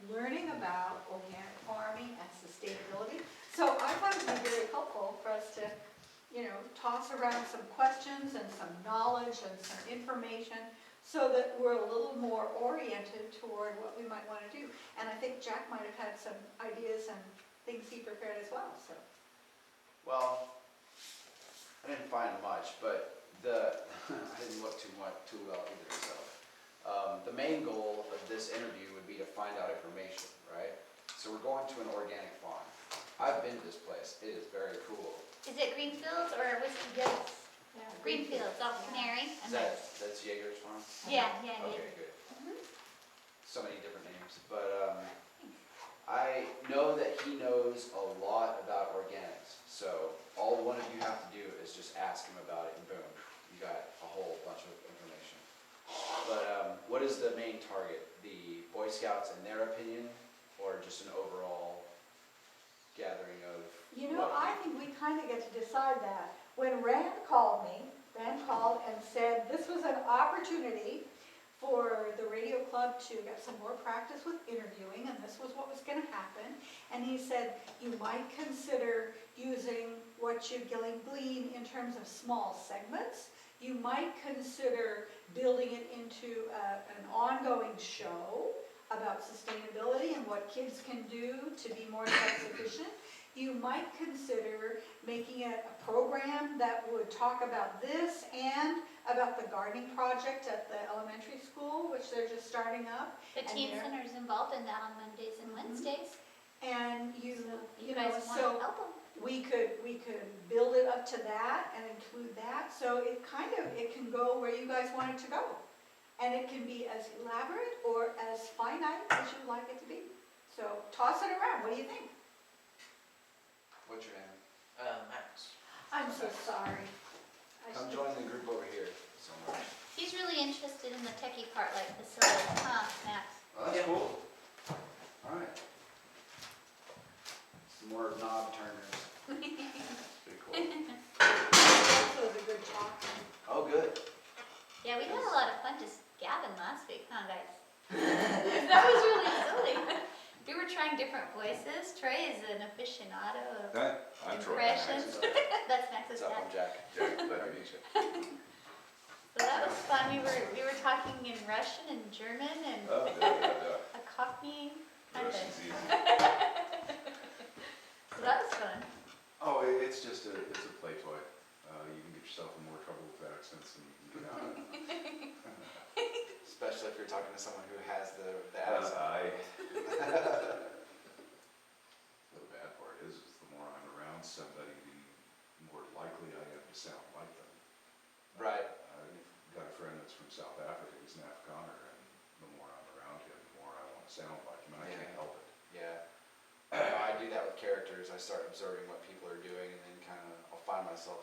learning about organic farming and sustainability. So I thought it would be very helpful for us to, toss around some questions and some knowledge and some information so that we're a little more oriented toward what we might want to do. And I think Jack might have had some ideas and things he prepared as well, so. Well, I didn't find much, but I didn't look too well either, so. The main goal of this interview would be to find out information, right? So we're going to an organic farm. I've been to this place, it is very cool. Is it Greenfields or Whiskey Hills? Yeah, Greenfields off Canary. That's Jaeger's farm? Yeah, yeah, yeah. Okay, good. So many different names, but I know that he knows a lot about organics. So all one of you have to do is just ask him about it, and boom, you got a whole bunch of information. But what is the main target? The Boy Scouts in their opinion, or just an overall gathering of? I think we kind of get to decide that. When Rand called and said this was an opportunity for the radio club to get some more practice with interviewing, and this was what was going to happen. And he said you might consider using what you glean in terms of small segments. You might consider building it into an ongoing show about sustainability and what kids can do to be more self-sufficient. You might consider making it a program that would talk about this and about the gardening project at the elementary school, which they're just starting up. The teen center is involved in that on Mondays and Wednesdays. And You guys want to help them? we could build it up to that and include that. So it can go where you guys want it to go. And it can be as elaborate or as finite as you'd like it to be. So toss it around. What do you think? What's your name? Max. I'm so sorry. Come join the group over here somewhere. He's really interested in the techie part, like the soil, huh, Max? Oh, that's cool. All right. Some more knob turners. Pretty cool. Also a good talk. Oh, good. Yeah, we had a lot of fun just gabbing last week, huh, guys? That was really silly. We were trying different voices. Trey is an aficionado of I'm Troy. impressions. That's Max's What's up, dad. I'm Jack. Jack, glad to meet you. So that was fun. We were talking in Russian and German and Oh, a Cockney kind of. Russian's easy. So that was fun. Oh, it's just it's a play toy. You can get yourself in more trouble with accents than you can get out of it. Especially if you're talking to someone who has the The bad part is the more I'm around somebody, the more likely I am to sound like them. Right. I've got a friend that's from South Africa, he's an Afrikaner, and the more I'm around him, the more I want to sound like him, and I can't help it. Yeah. I do that with characters. I start observing what people are doing, and then kind of I'll find myself,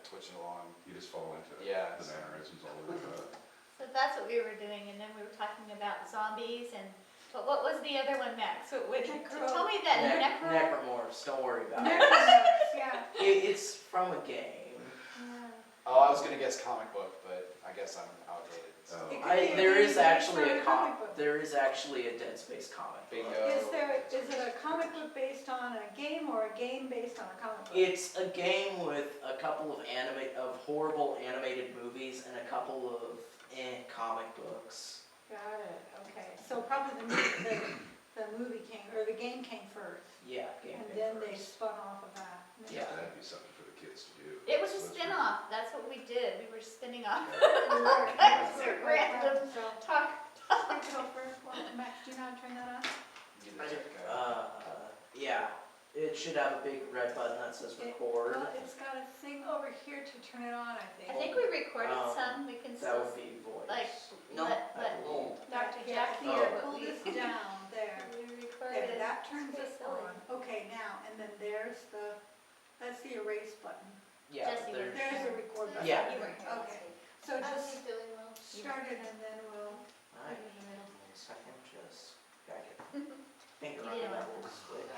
twitching along. You just fall into it. Yeah. The mannerisms all over the time. So that's what we were doing, and then we were talking about zombies and. But what was the other one, Max? Tell me that Necromorphs, don't worry about it. Necromorphs, yeah. It's from a game. Oh, I was gonna guess comic book, but I guess I'm outdated. So. Oh. It could be a There game is actually based on a comic book. There is actually a Dead Space comic book. Bingo. Is it a comic book based on a game or a game based on a comic book? It's a game with a couple of horrible animated movies and a couple of comic books. Got it, okay. So probably the game came first, Yeah, game and came then they first. spun off of that. Yeah. That'd be something for the kids to do. It was a spin-off. That's what we did. We were spinning off Right, kinds of right, random So, talk. let's go first one. Max, do you know how to turn that on? You just check, Yeah, it should have a big red button that says record. Well, it's got a thing over here to turn it on, I think. I think we recorded some. We can That still would be voice. like No, let that won't. Dr. Yeah, Jack here, hear what pull we this down, there. we There, recorded. that turns It's it silly. on. Okay, now, and then that's the erase button. Yeah, Jesse, there's. There's the record button. Yeah. You weren't here. Okay, so just feeling well? start it and then we'll. Alright, one second, just drag it. Finger You on didn't that want little switch.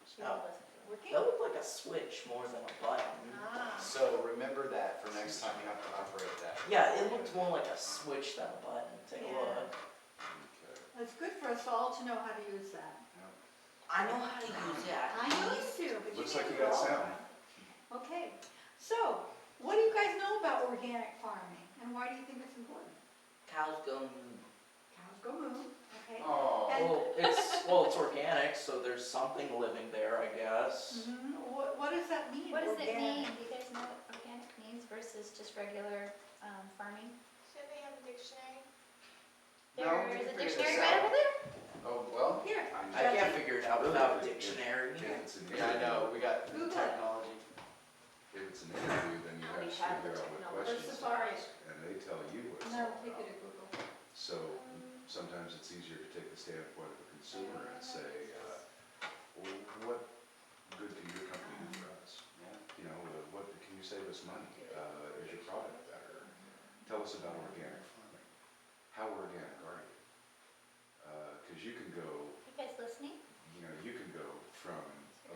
She Oh. wasn't feeling Working? That looked like a switch more than a button. Ah. So remember that for next time you have to operate that. Yeah, it looked more like a switch than a button. Take a Yeah. look. Okay. It's good for for us all to know how to use that. I know how to use it. I know you do, but you Looks like can't you got do all of sound. it. Okay, so what do you guys know about organic farming and why do you think it's important? Cows go moo. Cows go moo, okay? Oh. And- Well, it's organic, so there's something living there, I guess. What does that mean? What does it mean? organic? Do you guys know what organic means versus just regular farming? Should they have a dictionary? No, we There is can a figure dictionary this right out. over there. Oh, well, Here, I can't figure it out without a dictionary. If it's an yeah, I know, we got Google it. technology. If it's an interview, then you Oh, have we to have the figure out what technology. questions Or to Safari. ask, and they tell you what it's no, all take it about. to Google. So sometimes it's easier to take the standpoint of a consumer and say, well, what good can your company do for us? Yeah. You know, what, can you save us money? Is your product better? Tell us about organic farming. How organic are you? Because you can go, You guys listening? you know, you can go from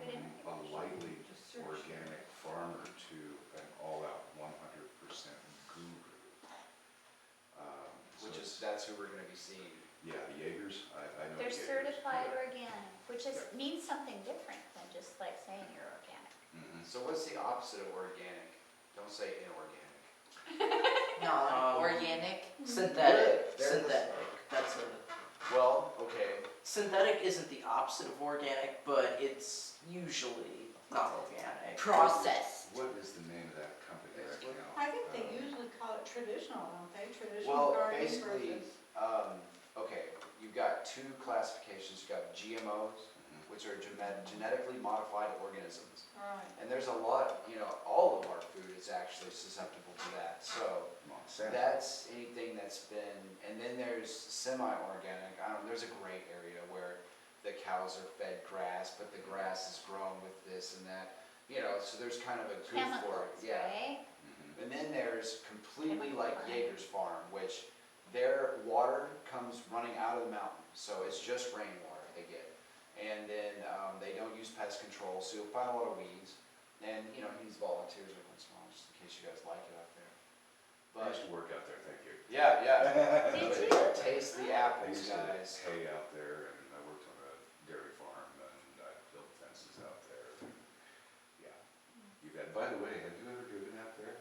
Good a lightly Just search. organic farmer to an all-out 100% guru. So Which it's- is, that's who we're gonna be seeing. Yeah, the Jaegers, I know. They're Jaegers, certified yeah. organic, which is, means something different than just like saying you're organic. Mhm. So what's the opposite of organic? Don't say inorganic. Organic, synthetic, Good. There it is. synthetic. That's a Well, okay, synthetic isn't the opposite of organic, but it's usually not organic. Process. What is the name of that company or Basically. account? I think they usually call it traditional, don't they? Traditional well, gardening basically, versus. okay, you've got two classifications. You've got GMOs, Mhm. which are genetically modified organisms. Right. And there's a lot, all of our food is actually susceptible to that. So Monsanto. that's anything that's been, and then there's semi-organic. There's a gray area where the cows are fed grass, but the grass is grown with this and that. So there's kind of a good for it. Chemicals, Yeah. right? Mhm. And then there's completely Chemical like farming. Jaeger's Farm, which their water comes running out of the mountain, so it's just rainwater they get. And then they don't use pest control, so you'll find a lot of weeds. And, he needs volunteers every once in a while, just in case you guys like it out there. I But, used to work out there, thank you. yeah, yeah. Did But Taste the I apples, used to guys. hay out there, and I worked on a dairy farm, and I built fences out there. and, Yeah, you got, by the way, have you ever driven out there?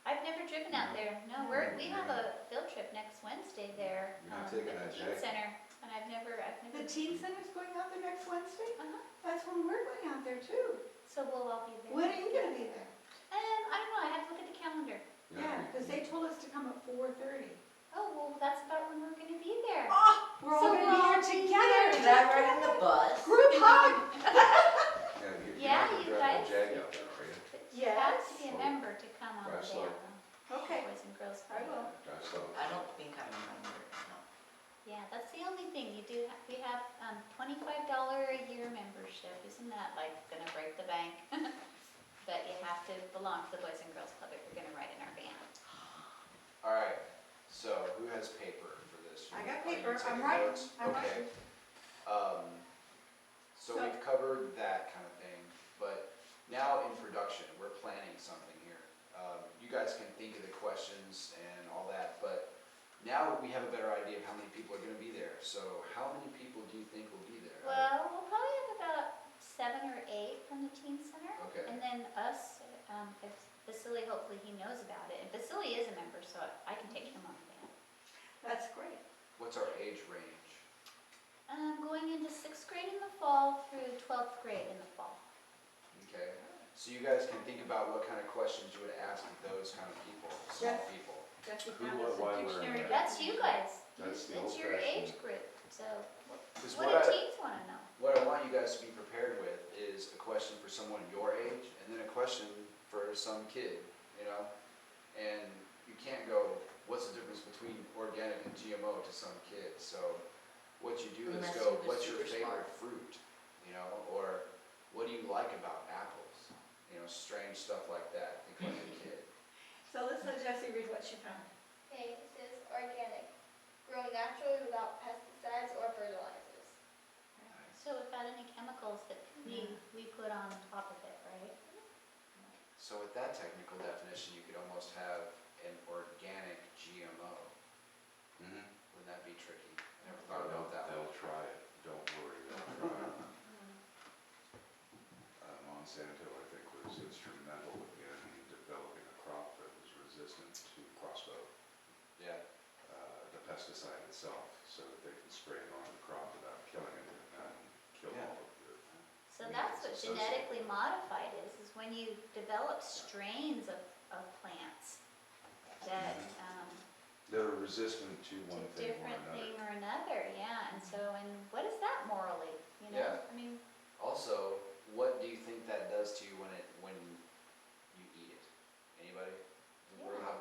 I've never driven out there. No, we have a field trip next Wednesday there. You're not at taking the that, teen Jay? center, and I've never. The teen center's going out there next Wednesday? Uh-huh. That's when we're going out there too. So we'll all be there. When are you gonna be there? I don't know, I have to look at the calendar. Yeah, because they told us to come at 4:30. Oh, well, that's about when we're gonna be there. Oh, we're all So gonna we'll all be be here there. Did together. I ride in the bus? Group hug. Yeah, you're Yeah, not gonna you drive guys. a Jag out there, are you? But you have to be a Yes. member to come on the Drive day slow. of the Okay, Boys and Girls I Club. will. Drive slow. I don't think I remember. No. Yeah, that's the only thing, we have $25 a year membership, isn't that like gonna break the bank? But you have to belong to the Boys and Girls Club if you're gonna ride in our van. All right, so who has paper for this? I got Are you paper, I'm taking writing, notes? I'm Okay. writing. So So- we've covered that kind of thing, but now in production, we're planning something here. You guys can think of the questions and all that, but now we have a better idea of how many people are gonna be there. So how many people do you think will be there? Well, we'll probably have about 7 or 8 from the teen center. Okay. And then us, if Vasily, hopefully he knows about it. And Vasily is a member, so I can take him on the van. That's great. What's our age range? Going into 6th grade in the fall through 12th grade in the fall. Okay, so you guys can think about what kind of questions you would ask those kind of people, small Yes. people. Jesse Who, found what, us a why, where, and dictionary. when. That's you guys. That's the It's your old-fashioned- age group. So Because what do teens want to know? what I want you guys to be prepared with is a question for someone your age, and then a question for some kid, And you can't go, what's the difference between organic and GMO to some kid? So what you do is Unless go, he was what's your super favorite smart. fruit? Or what do you like about apples? Strange stuff like that. Think like a kid. So let's let Jesse read what she found. Okay, it says organic, grown naturally without pesticides or fertilizers. So without any chemicals that we put on top of it, right? So with that technical definition, you could almost have an organic GMO. Mhm. Wouldn't that be tricky? I never thought about that one. They'll try pesticide itself, so that they can spray it on the crop without killing it and kill Yeah. all of the. So that's what genetically modified is when you develop strains of plants that, That are resistant to to one thing or different another. thing or another, yeah, and so, and what is that morally, you know? Yeah. I mean, Also, what do you think that does to you when you eat it? Anybody?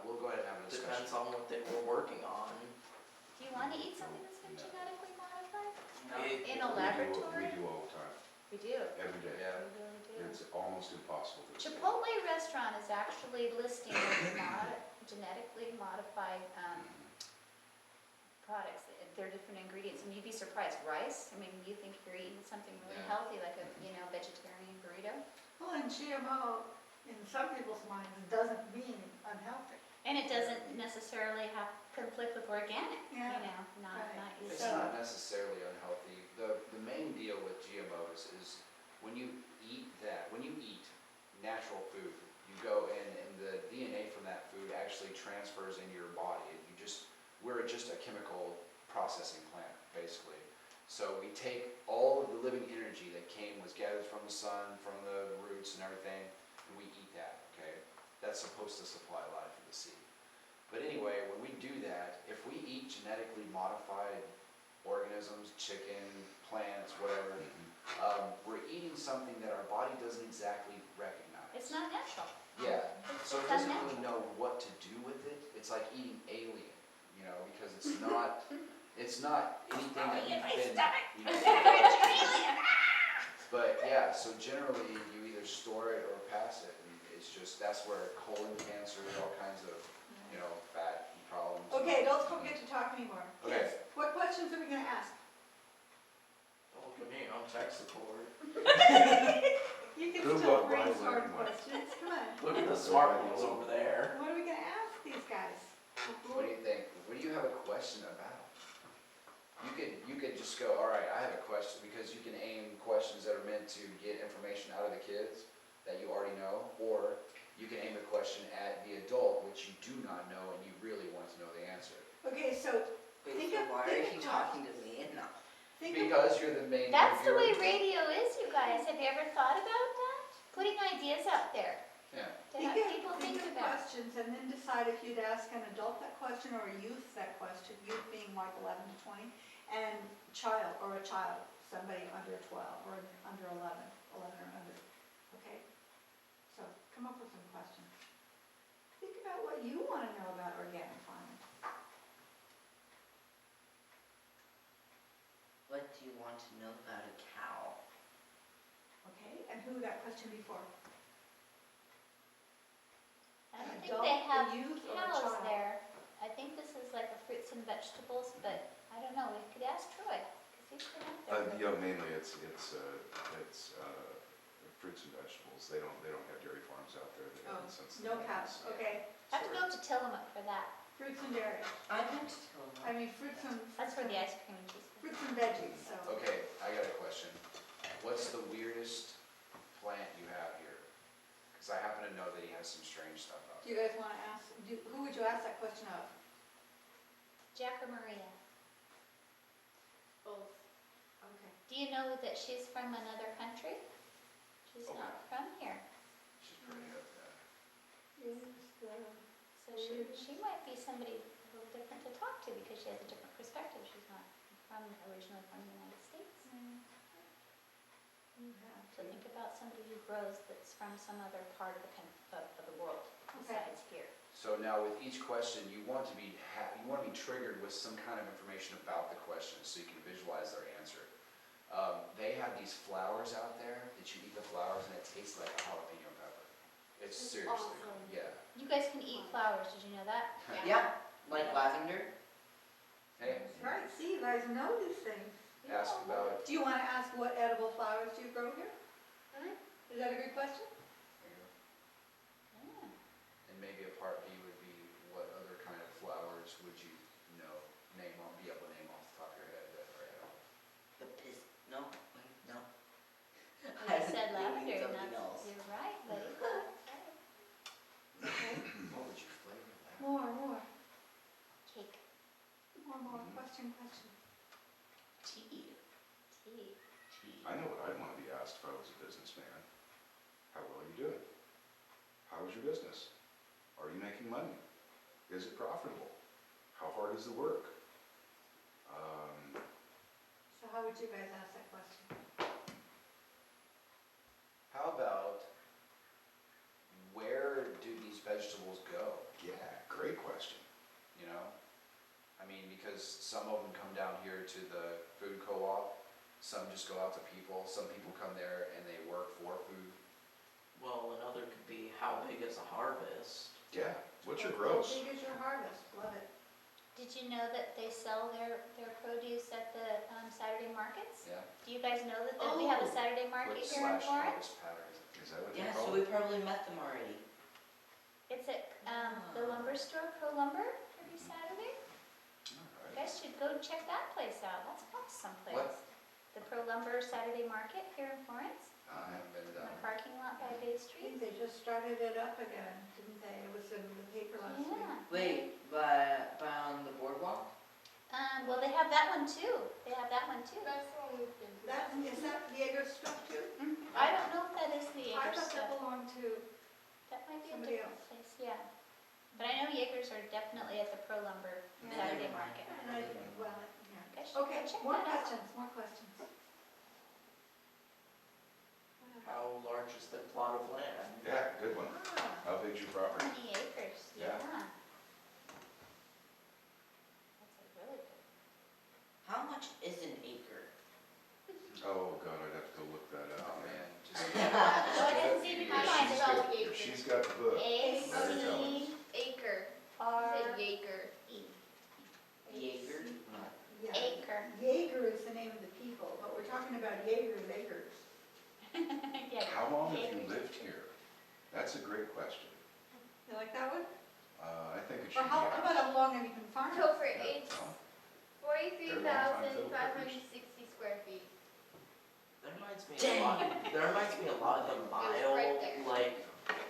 We'll go ahead and have a discussion. Depends on what they were working on. do you wanna eat something that's been genetically modified? No. In a We laboratory? do all the time, We do, every day. Yeah. we really do. It's almost impossible to. escape. Chipotle restaurant is actually listing genetically modified, products. They're different ingredients, and you'd be surprised, rice, I mean, you think you're eating something really Yeah. healthy, like a, vegetarian burrito? Well, and GMO, in some people's minds, doesn't mean unhealthy. And it doesn't necessarily have conflict with organic, Yeah, not right. easy. It's not necessarily unhealthy. The main deal with GMOs is when you eat natural food, you go in and the DNA from that food actually transfers into your body. We're just a chemical processing plant, basically. So we take all of the living energy that was gathered from the sun, from the roots and everything, and we eat that, okay? That's supposed to supply life for the seed. But anyway, when we do that, if we eat genetically modified organisms, chicken, plants, whatever, we're eating something that our body doesn't exactly recognize. It's not natural. Yeah, It's so it doesn't unnatural. really know what to do with it. It's like eating alien, because it's not anything that you've been, But yeah, so generally you either store it or pass it, and that's where colon cancer, all kinds of, fat problems. Okay, don't forget to talk anymore. Okay. Kids, what questions are we gonna ask? Don't look at me, I'm tech support. You can Who, still what, why, brainstorm when, what? questions, come on. Look at the smart ones over there. What are we gonna ask these guys? What do you think? What do you have a question about? You could just go, all right, I have a question, because you can aim questions that are meant to get information out of the kids that you already know, or you can aim a question at the adult which you do not know and you really want to know the answer. Okay, so Wait, Think so of- why are think you of- talking to me and not? think of, Because you're the main That's the way interviewer. radio is, you guys. Have you ever thought about that? Putting ideas out there Yeah. to have people think of about. questions and then decide if you'd ask an adult that question or a youth that question, youth being like 11 to 20, and child, somebody under 12 or under 11 or under, okay? So come up with some questions. Think about what you want to know about organic farming. What do you want to know about a cow? Okay, and who that question before? I don't think Adult, they a have youth, or a cows child? there. I think this is like a fruits and vegetables, but I don't know. We could ask Troy, because he's been out there. Mainly it's fruits and vegetables. They don't have dairy farms out there. They Oh, haven't since the no cows, 90s. okay. Have to go to Tillamook for that. Fruits and dairy. I went to tell I mean, fruits and. That's where the ice cream and cheese. Fruits and veggies, so. Okay, I got a question. What's the weirdest plant you have here? Because I happen to know that he has some strange stuff out Do you guys want to ask, who would you ask that question of? Jack or Maria? Both. Okay. Do you know that she's from another country? She's not from here. She's pretty up there. So she might be somebody a little different to talk to because she has a different perspective. She's not originally from the United States. So think about somebody who grows that's from some other part of the world besides here. So now with each question, you want to be triggered with some kind of information about the question so you can visualize their answer. They have these flowers out there that you eat the flowers and it tastes like a jalapeno pepper. It's That's seriously, awesome. yeah. You guys can eat flowers. Did you know that? Yeah, like lavender. Hey, Right, see, you guys know these things. ask about, Do you want to ask what edible flowers do you grow here? Mhm. Is that a good question? Yeah. and maybe a part B would be what other kind of flowers would you be able to name off the top of your head that are edible? The piss. No, wait, no. Well, you said You mean lavender, and something that's, else. you're right, buddy. That's right. Okay. What would you flavor that? More. Cake. More. question. Tea. I know what I'd want to be asked if I was a businessman. How well are you doing? How is your business? Are you making money? Is it profitable? How hard is the work? So how would you guys ask that question? How about, where do these vegetables go? Yeah, great question. You know? I mean, because some of them come down here to the food co-op, some just go out to people, some people come there and they work for food. Well, another could be how big is a harvest? Yeah, what's your How gross? big is your harvest? Love it. Did you know that they sell their produce at the Saturday markets? Yeah. Do you guys know that we have a Oh. Saturday market Quick here in slash Florence? harvest patterns. Is that what they Yeah, call so it? we probably met them already. It's at the lumber store, Pro Lumber, every Saturday. You All right. guys should go check that place out. That's awesome place. What? The Pro Lumber Saturday Market here in Florence, I haven't been in down the there. parking lot by Bay I Street. think they just started it up again, didn't they? It was in the paper last week. Yeah. Wait, by on the boardwalk? Well, they have that one too. They have that one too. That's the one we've been to. Is that Diego stuff too? I don't know if that is the I Jaeger thought that stuff. belonged to, That might be a somebody different place, yeah. But I know Jaegers are definitely at the Pro Lumber Yeah. Saturday Never mind. market. and I, well, yeah. You guys should go Okay, check more that out. questions, more questions. How large is the plot of land? Yeah, good one. Ah, How big's your How property? many acres? Yeah. That's a really good. How much is an acre? Oh, God, I'd have to go look that Oh, up. man, just. So I didn't see the How do time. you She's spell got- acre? She's got the book. A Let her tell C Acre. R Say Jaeger. E. Jaeger? yeah. Acre. Jaeger is the name of the people, but we're talking about Jaeger's acres. Yeah. How long have you Acres. lived here? That's a great question. You like that one? I think it Or should be how about asked. how long have you been farming? So for it's Well, 43,560 square feet. That reminds me a lot. That reminds me a lot of the mile. right there. Like,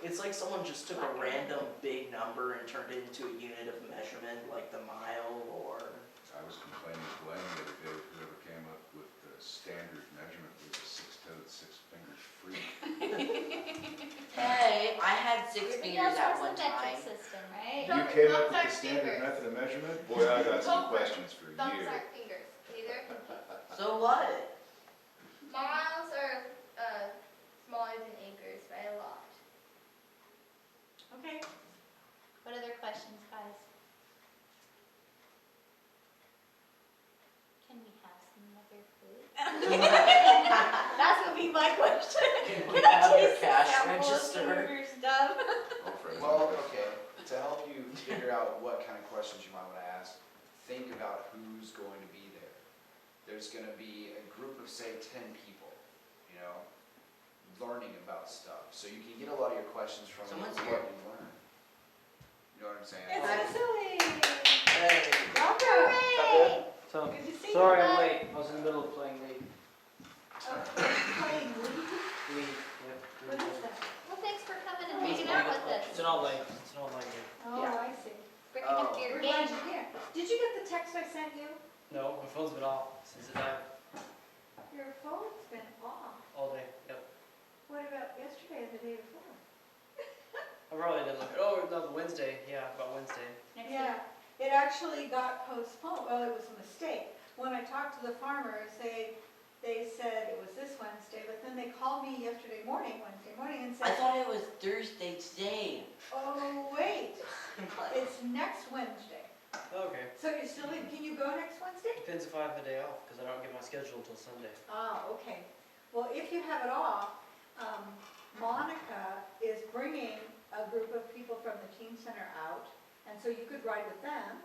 it's like someone just took a random big number and turned it into a unit of measurement, like the mile or. I was complaining to Glenn the other day, whoever came up with the standard measurement was a six-toed, six-fingered freak. Hey, I had 6 Everybody fingers else at has one the metric time. system, right? You Thumbs- came up thumbs with the aren't standard fingers. method of measurement? Boy, I got some Thumbs- questions for Thumbs you. aren't fingers either. So what? Miles are smaller than acres by a lot. Okay, What other questions, guys? Can we have some other food? That's gonna be my question. Can we Can I have your taste the cash sample of register? Burger stuff? Oh, Fred, Well, okay, to help you figure out what kind of questions you might want to ask, think about who's going to be there. There's going to be a group of, say, 10 people, you know, learning about stuff. So you can get a lot of your questions from Someone's what here. you learn. You know what I'm saying? it's Vasily. Hey. Welcome. Hooray! So, Good to see you. sorry I'm Bye. late. I was in the middle of playing League. Playing League? League, yep. What is that? Well, thanks for coming and hanging out with us. It's an online game. Oh, Yeah. I see. Bringing up Oh. your We're glad game. you're here. Did you get the text I sent you? No, my phone's been off since it died Your phone's been off. all day. Yep. What about yesterday and the day before? I probably didn't look. Oh, no, Wednesday. Yeah, about Wednesday. Next Yeah, it actually got postponed, well, it was a mistake. When I talked to the farmers, they said it was this Wednesday, but then they called me Wednesday morning, and I said, thought it was Thursday today. oh, wait, it's next Wednesday. Okay. So you're still, can you go next Wednesday? Depends if I have the day off because I don't get my schedule until Sunday. Ah, okay. Well, if you have it off, Monica is bringing a group of people from the teen center out, and so you could ride with them,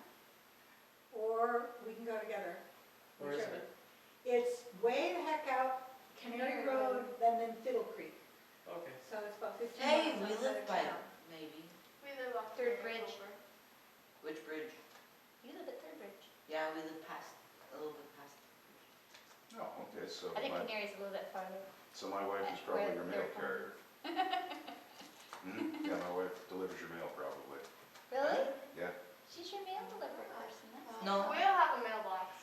or we can go together. Where is whichever. it? It's way the heck out, Canary Road, and then Fiddle Creek, Okay. so it's about 15 Hey, miles we outside live of by, town. maybe. We live off Third Canary Bridge. Clover. Which bridge? You live at Third Bridge. Yeah, we live past, a little bit past. Oh, okay, so I think my, Canary's a little bit farther. so my wife is Where probably your mail they're carrier. Yeah, my wife delivers your mail probably. Really? Yeah. She's your mail delivery person. That's No. We don't have a mailbox.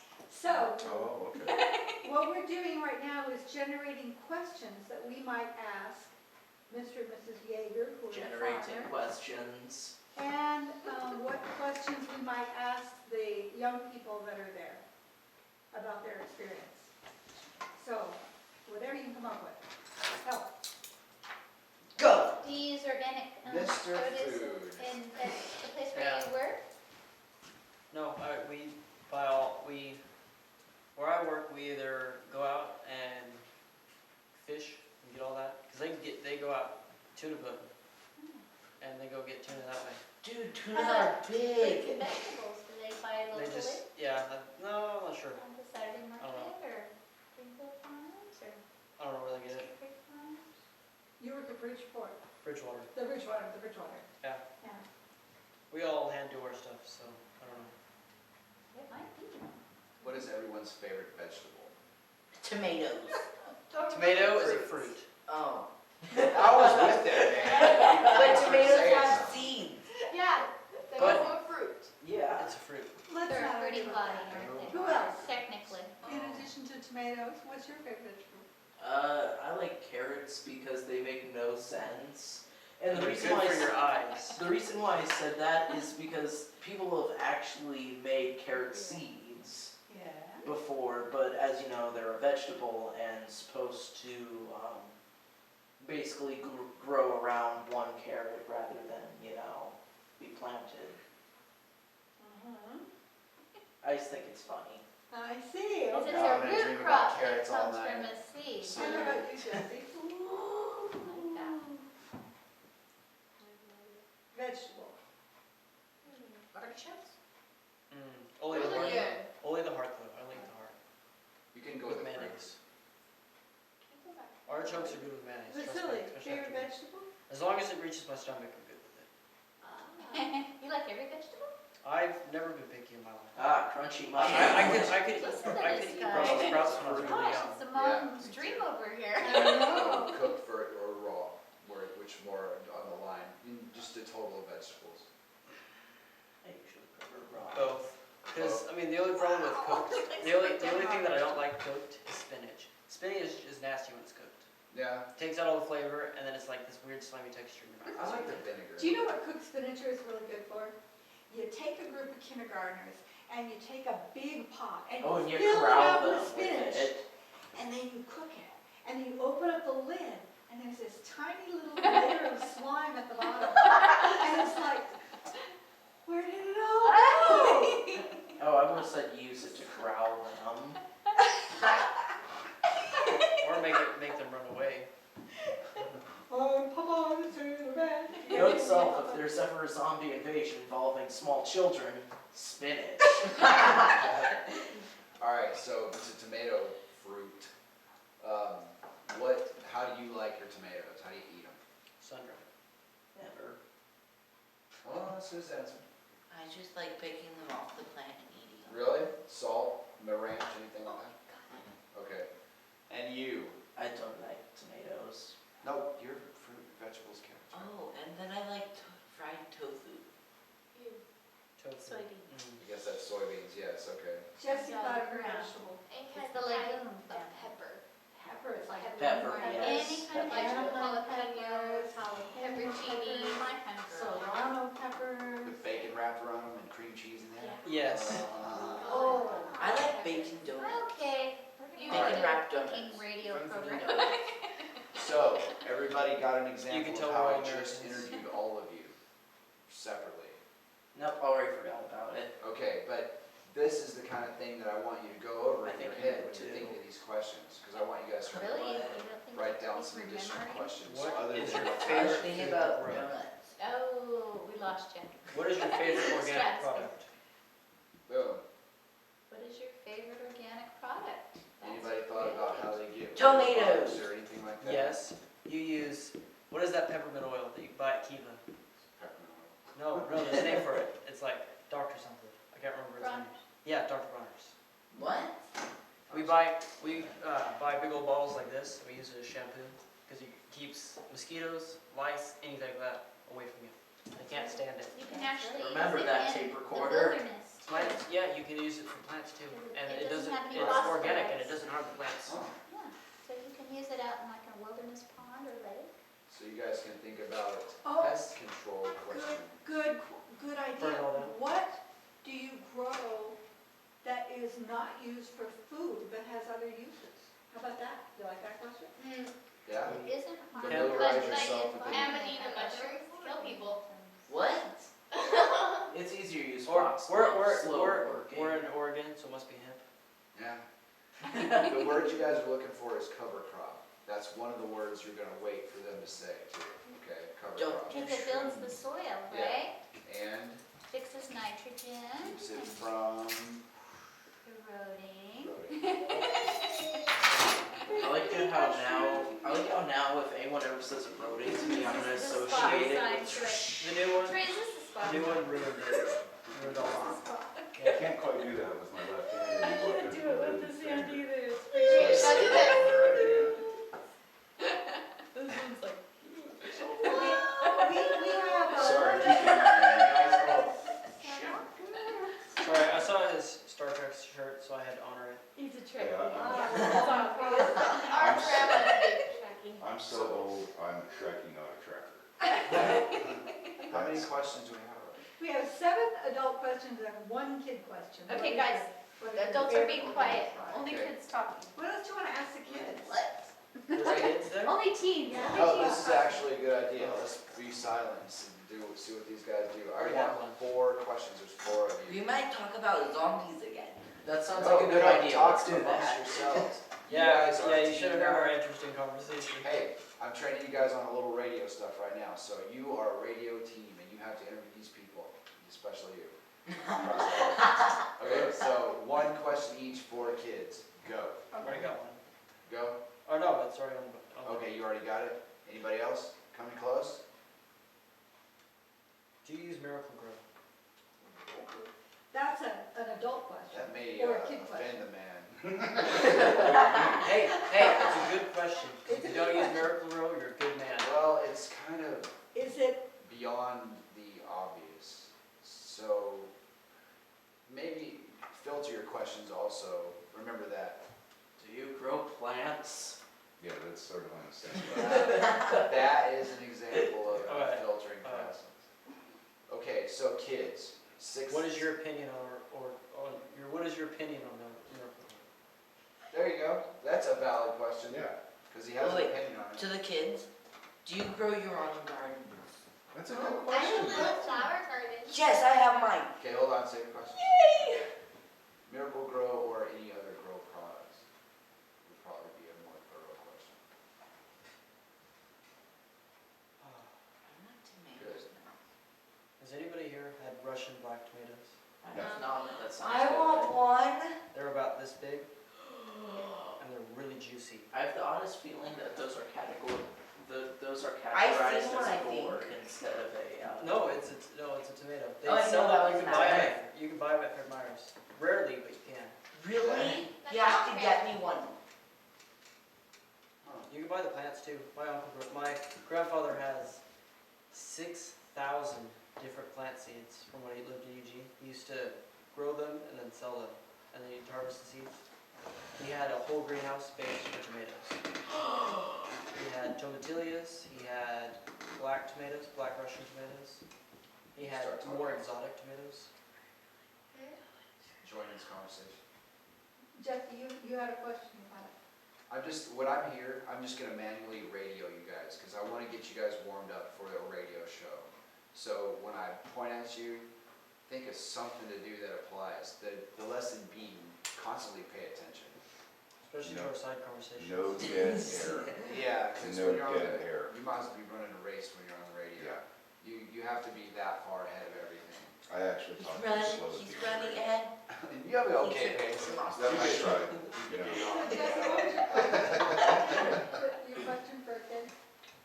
So, Oh, okay. what we're doing right now is generating questions that we might ask Mr. and Mrs. Yeager, who are the Generating farmer. questions. And what questions we might ask the young people that are there about their experience. So, whatever you can come up with. Help. Go. Do you use organic Mr. produce Food. in the place where Yeah. you work? No, we buy all, where I work, we either go out and fish and get all that, because they go out tuna boating, and they go get tuna that way. Dude, tunas are Fruits big. and vegetables, do they buy They locally just, yeah, no, I'm not sure. on the Saturday don't market know. or Greenville Farms or I don't know where they get it. Cedar Creek Farms? You work at Bridgeport, Bridgewater. the Bridgewater. Yeah. Yeah. We all hand do our stuff, so I don't know. It might be. What is everyone's favorite vegetable? Tomatoes. Tomato is a fruit. Oh. I was with it, man. But Thanks for tomatoes saying have something. seeds. Yeah, they're But- also a fruit. Yeah. It's a fruit. Let's They're not a fruity argue about body, that. aren't they? Who else? Technically. In addition to tomatoes, what's your favorite vegetable? I like carrots because they make no sense. And the They're reason good why I for your s- eyes. the reason why I said that is because people have actually made carrot seeds Yeah. before, but as you know, they're a vegetable and supposed to basically grow around one carrot rather than, be planted. I just think it's funny. I see. Because Okay. it's No, a I'm gonna root dream about crop that carrots all comes night. from a seed. So- And how about you, Jessie? Like that. Vegetable. Artichokes? Only the Really heart. good. Only the heart though. I like the heart. You can go With with mayonnaise. Go back. Artichokes are good with mayonnaise. trust me, Vasily, especially favorite after- vegetable? As long as it reaches my stomach, I'm good with it. You like every vegetable? I've never been picky in my life. Ah, crunchy I mushrooms. could Listen to I this could eat guy. Brussels sprouts when I was really Gosh, young. it's a Yeah, mom's me dream too. over here. I know. Cooked for it or raw, which more on the line? Just a total of vegetables. I usually prefer raw. Both. Because I mean, the only problem with cooked, the only thing that I don't like cooked is spinach. Spinach is nasty when it's cooked. Yeah, It takes out all the flavor, and then it's like this weird slimy texture in your I mouth. like the vinegar. Do you know what cooked spinach is really good for? You take a group of kindergartners and you take a big pot and Oh, and you you fill it corral up them with with spinach. it. And then you cook it. And then you open up the lid and there's this tiny little layer of slime at the bottom. And it's like, where did it all go? Oh, I would have said use it to corral them. Or make them run away. Papa, to bed. Note self, if there's ever a zombie invasion involving small children, spinach. Alright, so it's a tomato fruit. How do you like your tomatoes? How do you eat them? Sun-dried. Never. Well, that's his answer. I just like picking them off the plant and eating them. Really? Salt, ranch, anything like that? Okay. And you? I don't like tomatoes. No, you're fruit, vegetables, carrots. right? Oh, and then I like fried tofu. Tofu. Soybeans. I guess that's soybeans, yes, okay. Jessie Yeah, thought of her brown. vegetable. And It's kind the of legume of family. pepper. Pepper, it's like Pepper, lemon, yes. Any kind of Like vegetable. jalapenos, jalapeno pepperoni. peppers, My kind of girl. serrano peppers. With bacon wrapped around them and cream cheese in there? Yes. Oh, I like baking donuts. Okay. You Bacon did a wrapped cooking donuts. radio From program. So, everybody got an can example tell of how we're I all just Americans. interviewed all of you separately. Nope, already forgot about it. Okay, but this is the kind of thing that I want you to go over I in your think you head did when you're too. thinking of these questions, because I want you guys to Really? You don't think write down he's some additional remembering? questions. What other is than your what- I was favorite thinking food about to grow? donuts. Oh, we lost you. What is your favorite organic Strats. product? Boom. What is your favorite organic product? That's Anybody thought about how they get Tomatoes. bugs or anything like that? Yes. You use, what is that peppermint oil that you buy at Kiva? Peppermint No, there's a name for it. It's like Dr. something. I can't remember its name. Bronner's. Yeah, Dr. Bronner's. What? We buy big oil bottles like this, and we use it as shampoo, because it keeps mosquitoes, lice, anything like that away from you. They can't stand it. You can actually Remember use it that in tape the recorder? wilderness, too. Plants, yeah, you can use it for plants too, and it doesn't have any around the plants. Oh, Yeah, so you can use it out in like a wilderness pond or lake. so you guys can think about Oh. pest control question. Good idea. Burn it all down. What do you grow that is not used for food but has other uses? How about that? You like that question? Yeah? It isn't harmful. Familiarize but yourself with the- Amanita mushrooms kill people. What? It's easier to use Or, fox. we're slow working. in Oregon, so it must be hemp. Yeah. The word you guys are looking for is cover crop. That's one of the words you're gonna wait for them to say too, okay? Cover Don't crop. Because it builds the soil, right? And Fixes nitrogen, keeps it from eroding. eroding. I like how now if anyone ever says eroding to me, I'm gonna This is the associate it spot with sign The new one, Trace, this is the fun. new one ruined it. Ruined all of it. I can't quite do that with my left hand. I can't do it with this hand either. It's Trace, now do this. This one's like. We have a. Sorry, keep it in. Sorry, I saw his Star Trek shirt, so I had to honor it. He's a Yeah, Our grandma's a big Trekkie. I'm so old, I'm Trekkie, not a tracker. How many That's- questions do we have? We have 7 adult questions and 1 kid question. Okay, What is guys, your- what is The your adults are favorite being one? quiet, Fine. only Okay. kids talking. What else do you want to ask the kids? There's kids there? Only teens. Yeah. Oh, this is actually a good idea. Let's be silent and see what these guys do. I Already want have one. 4 questions. There's 4 of We you. might talk about zombies again. That sounds No, like a good no, idea. Talk Let's do amongst that. yourselves. Yeah, guys are yeah, a you should team have heard now. our interesting conversation. Hey, I'm training you guys on a little radio stuff right now. So you are a radio team and you have to interview these people, especially you. Okay, so 1 question each, 4 kids. Go. I've already got one. Go. Oh, no, but it's already on the. Okay, you already got it. Anybody else? Coming close? Do you use Miracle Grow? That's an adult question. That may Or a kid offend the man. Hey, it's a good question. If you don't use Miracle Grow, you're a good man. Well, it's kind of Is it, beyond the obvious. So maybe filter your questions also. Remember that. Do you grow plants? Yeah, that's sort of on the same level. That is an example of Alright. filtering questions. Okay, so kids, 6. What is your opinion what is your opinion on the Miracle Grow? There you go. That's a valid question. Yeah, Because he has an Wait, opinion on To it. the kids, do you grow your own garden? that's a good I have a question. little flower garden. Yes, I have mine. Okay, hold on, second question. Miracle Grow or any other grow products would probably be a more thorough question. I want tomatoes now. Has anybody here had Russian black tomatoes? I No. have not, but that sounds I good. want one. They're about this big, and they're really juicy. I have the honest feeling that those are those are I categorized see one, as I a think. gourd instead of a. No, it's a tomato. They Oh, I sell know that it. was You an can buy apple. it. You can buy them at Fred Meyer's. Rarely, but you can. Really? You have to get me one. You can buy the plants too. My grandfather has 6,000 different plant seeds from when he lived in Eugene. He used to grow them and then sell them, and then he'd harvest the seeds. He had a whole greenhouse based for tomatoes. He had tomatillas, he had black tomatoes, black Russian tomatoes. He had Start talking. more exotic tomatoes. Join this conversation. Jeff, you had a question about it? When I'm here, I'm just gonna manually radio you guys, because I wanna get you guys warmed up for a radio show. So when I point at you, think of something to do that applies. The lesson being, constantly pay attention. Especially to No. our side conversations. No dead air. Yeah, because No when you're on dead the, air. you might as well be running a race when you're on the radio. Yeah, You have to be that far ahead of everything. I actually He's talk too slow. running, he's running ahead. You have an okay pace. That I try, you know. Your question for a kid?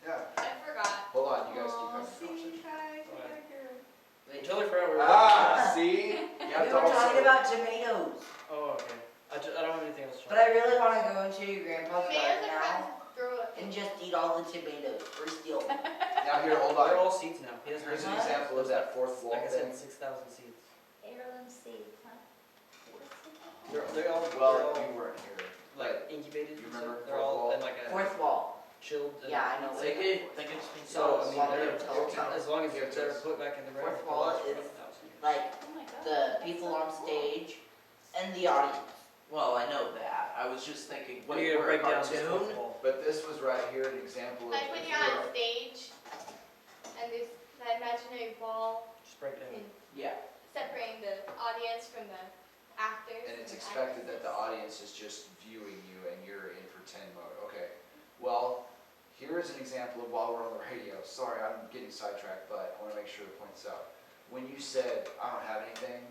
Yeah, I forgot. hold on, you guys keep Aw, having the see, conversation. guys, you gotta hear it. I totally forgot we were. Ah, see? You We have to were talking also, about tomatoes, Oh, okay. I don't have anything else to but I really want to go into your grandpa's Tomatoes garden are fun now to grow up. and just eat all the tomatoes or steal them. now here, hold They're on. all seeds now. He doesn't Here's an have example of that fourth wall Like I thing. said, 6,000 seeds. Heirloom seeds, huh? They're all. Well, they're all- you weren't here. like incubated. You so remember they're all Fourth in like a Fourth wall. chilled. And Yeah, I know. They could just be So I mean, Well, they're, until- as long as Yeah, they're just- put back in the ground. Fourth they'll wall last for is 1,000 years. like Oh my God. the that's people so on cool. stage and the audience. Well, I know that. I was just thinking, What when are you gonna we're a break down this cartoon, fourth wall? But this was right here an example of. Like when if you're you on were- stage and there's that imaginary wall Just break it down. and yeah. separating the audience from the actors. And it's and expected that the actresses. audience is just viewing you and you're in pretend mode. Okay, well, here's an example of while we're on the radio. Sorry, I'm getting sidetracked, but I want to make sure to point this out. When you said, I don't have anything,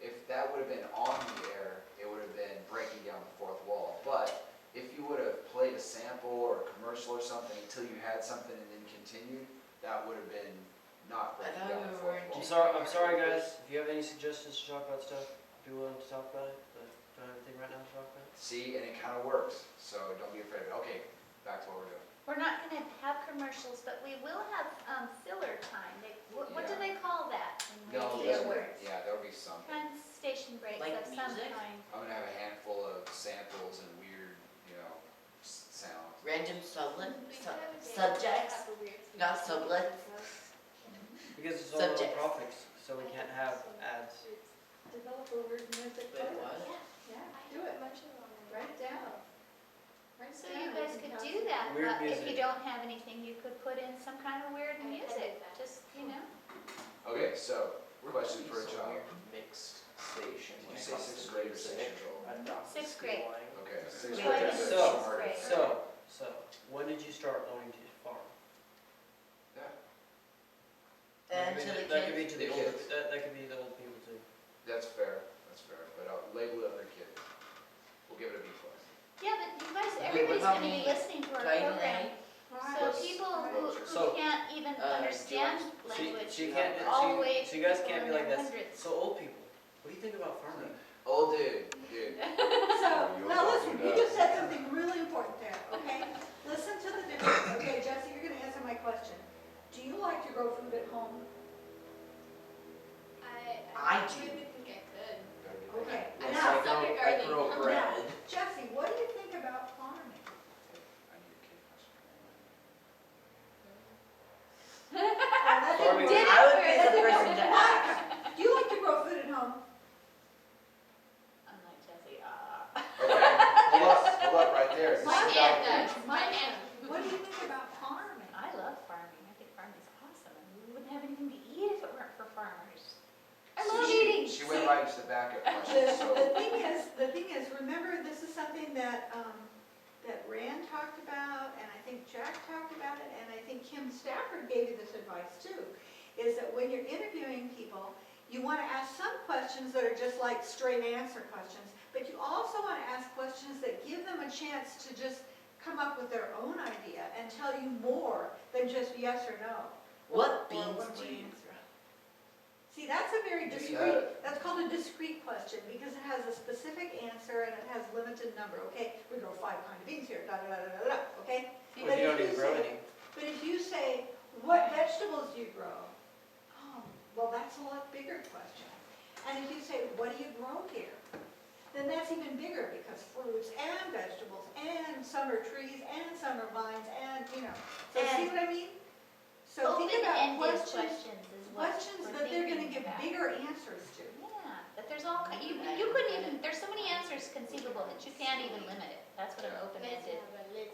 if that would have been on the air, it would have been breaking down the fourth wall. But if you would have played a sample or a commercial or something until you had something and then continued, that would have been not breaking I thought down we the were fourth in wall. I'm sorry guys, if you have any suggestions to talk about stuff, be willing to talk about it, but don't have anything right now to talk about. See, and it kind of works, so don't be afraid of it. Okay, back to what we're doing. We're not gonna have commercials, but we will have filler time. What do Yeah. they call that in No, radio there'll words? be- yeah, there'll be something. Kind of station breaks Like of some music? kind. I'm gonna have a handful of samples and weird, sounds. Random We could have a day subjects, have a weird not sequence. sublets. Because it's all Subjects. profits, so we can't have ads. Develop a word music. Wait, what? Yeah, I do have it. a bunch of them already. Write it down. Write it So down. you guys could do that, Weird but if you music. don't have anything, you could put in some kind of weird I did music, that. just, you know. Okay, so, question for a Some job. weird mixed station. Did when you it say comes sixth to grade or music. sixth year old? I thought Sixth grade. schooling. Okay, sixth Going grade. into So- sixth grade. So, when did you start learning to farm? Yeah, And That to could be- the That could be kids. to The the older, kids. that could be the old people too. that's fair, but I'll label it other kid. We'll give it a B plus. Yeah, but you guys, What everybody's about gonna be me? listening to our Do I even program. So Let's- people So- who can't even understand So you language, can't, all the way so you guys to can't be people like in their this. hundreds. So old people, what do you think about farming? Oh, dude. So, You'll now talk listen, it you up. just said something really important there, okay? Listen to the difference. Okay, Jesse, you're gonna answer my question. Do you like to grow food at home? I I do. really think I could. Okay. Yes, Now, I grow bread. Jesse, what do you think about farming? I need a kid question. Oh, that didn't Farming- work. I would be the person to ask. Do you like to grow food at home? I'm like Jesse, Okay, hold up right there. This My is aunt valid. does. My aunt. What do you think about farming? I love farming. I think farming's awesome. And we wouldn't have anything to eat if it weren't for farmers. I So love she- eating. She went right into the backup The, question, so. the thing is, remember, this is something that, that Rand talked about, and I think Jack talked about it, and I think Kim Stafford gave you this advice too, is that when you're interviewing people, you want to ask some questions that are just like straight answer questions, but you also want to ask questions that give them a chance to just come up with their own idea and tell you more than just yes or no. What Or beans one do word you? answer. See, that's a very Do discrete, that's called a discrete question, because it has a specific answer and it has limited number, okay? We grow 5 kinds of beans here, da da da da da da, okay? Well, But if you don't if even you grow say- any. But if you say, what vegetables do you grow? Oh, well, that's a lot bigger question. And if you say, what do you grow here? Then that's even bigger, because fruits and vegetables, and some are trees, and some are vines, and, you know. So see what I mean? So think about Open-ended questions, questions is what questions we're that they're gonna thinking give about. bigger answers to. Yeah, that there's all, you couldn't even, there's so many answers conceivable that you can't even limit it. That's what an open-ended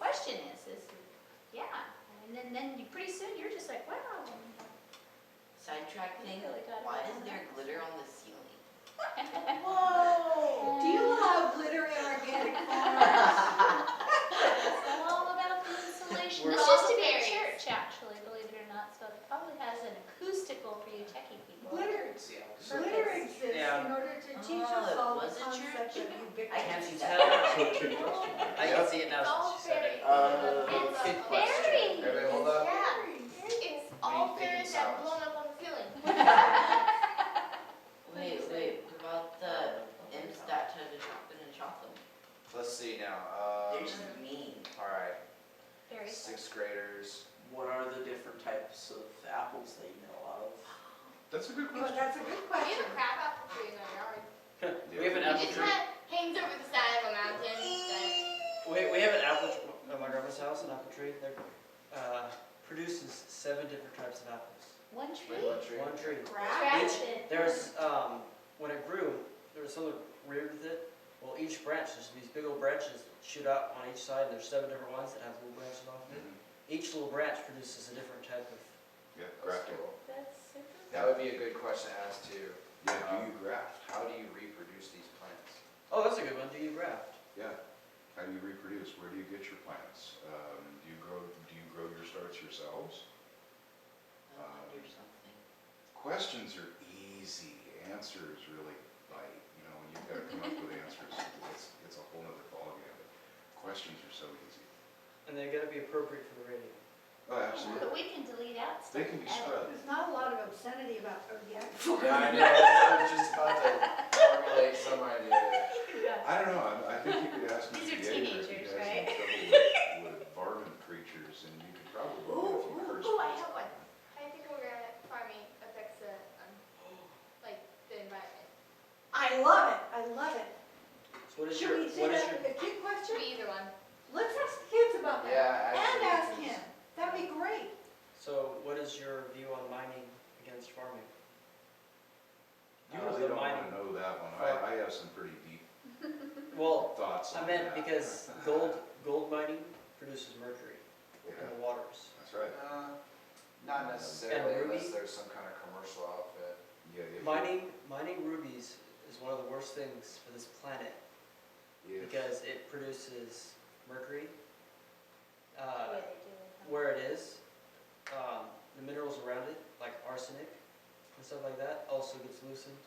question is, yeah. And then you, pretty soon, you're just like, wow. Sidetrack thing, Really got it why down. is there glitter on the ceiling? Whoa! Do you allow glitter in organic farms? It's all about the insulation. We're- This used to be a Berries. church, actually, believe it or not, so it probably has an acoustical for you techie people. Glitter, See, glitter exists Yeah. in order to teach Oh, us all the was it concept true? of ubiquity. I can see Tell. that. I can see it It's now all since she said fairy. it. It's Good question. very. Everybody hold up. Yeah, it's all fairies that have blown up on the ceiling. Wait, what about the imps that tried to drop in and shot them? Let's see now, They're just mean. alright, Very. sixth graders. What are the different types of apples that you know of? That's a good Well, question. that's a good We have question. a crab apple tree in our yard. We have an It apple just tree. hangs over the side of a mountain. neighbor's house, an apple tree, that produces 7 different types of apples. One Wait, tree? what tree? One tree. Grass? Grafted. There's, when it grew, there was something weird with it. Well, each branch, there's these big old branches that shoot out on each side, and there's 7 different ones that have little branches off of it. Mhm. Each little branch produces a different type of, Yeah, That's grafting. cool. That's super. That would be a good question to ask too. Yeah, do you graft? How do you reproduce these plants? oh, that's a good one, do you graft? Yeah. How do you reproduce? Where do you get your plants? Do you grow your starts yourselves? I wonder something. Questions are easy, answers really bite, you know, when you've got to come up with answers, it's a whole nother ballgame. But questions are so easy. And they gotta be appropriate for the radio. Oh, But absolutely. we can delete out stuff. They can be and edit. spread. There's not a lot of obscenity about organic Yeah, farming. I know, I was just about to formulate some idea. Yeah. I don't know, I think you could ask These Mr. are Yeager if he teenagers, has right? any trouble with varmint creatures, and you could probably get a few curse Ooh, I words have out one. of him. I think organic farming affects the, like, the environment. I love it, I love it. So what is Should your, we say what is that your, a kid Should question? be either one. Let's ask the kids about that. Yeah, And actually, ask because- him, that'd be great. so what is your view on mining against farming? You The really don't want mining. to know that one, I have some pretty deep Well, thoughts I on meant that. because gold mining produces mercury in Yeah, the waters. that's right. Not necessarily And ruby? unless there's some kind of commercial outfit. Yeah, if you- Mining rubies is one of the worst things for this planet if- because it produces mercury. The way they do it. Where it is, the minerals around it, like arsenic and stuff like that, also gets loosened